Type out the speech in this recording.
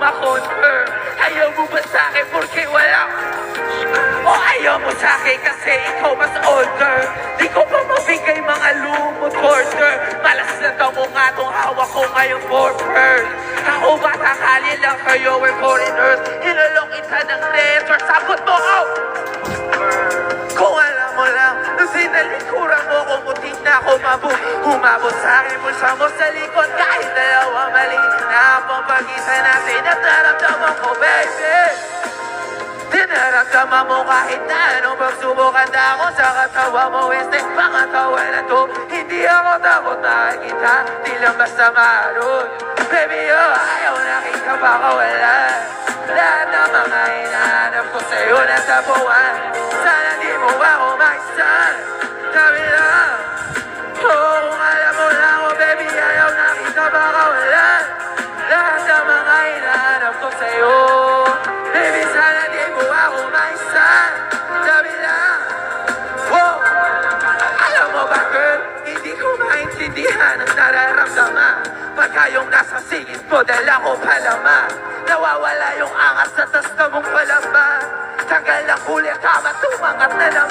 makakonfirm. Ayaw mo ba sa'kin porque wala? O ayaw mo sa'kin kasi ikaw mas older? Di ko pa mabigay mga lumot quarter. Malas na daw mo nga tong hawak ko ngayon for first. Ako ba takali lang kayo we're foreigners? Inalok kita ng letter, sagot mo ko! Kung alam mo lang, nung sinalikuran mo kung mutik na ako humabot sa'kin, bulsa mo sa likod kahit dalawa mali na ang pagitan natin at naramdaman ko, baby. Dinaramdaman mo kahit na anong pagsubok, handa ako sa katawa mo, este pangatawanan to. Hindi ako takot nakikita, di lang basta maroon. Baby, oh, ayaw nakita baka wala. Lahat ng mga hinahanap ko sa'yo nasa buwan. Sana di mo ako maisan. Sabi lang, oh, kung alam mo lang ako, baby, ayaw nakita baka wala. Lahat ng mga hinahanap ko sa'yo, baby, sana di mo ako maisan. Sabi lang, oh, alam mo ba, girl, hindi ko maintindihan ang nararamdaman. Pagka yung nasa singit ko, dahil ako palama. Nawawala yung angas sa tas na mong palaman. Tanggal ang huli, tama, tumangat na lang.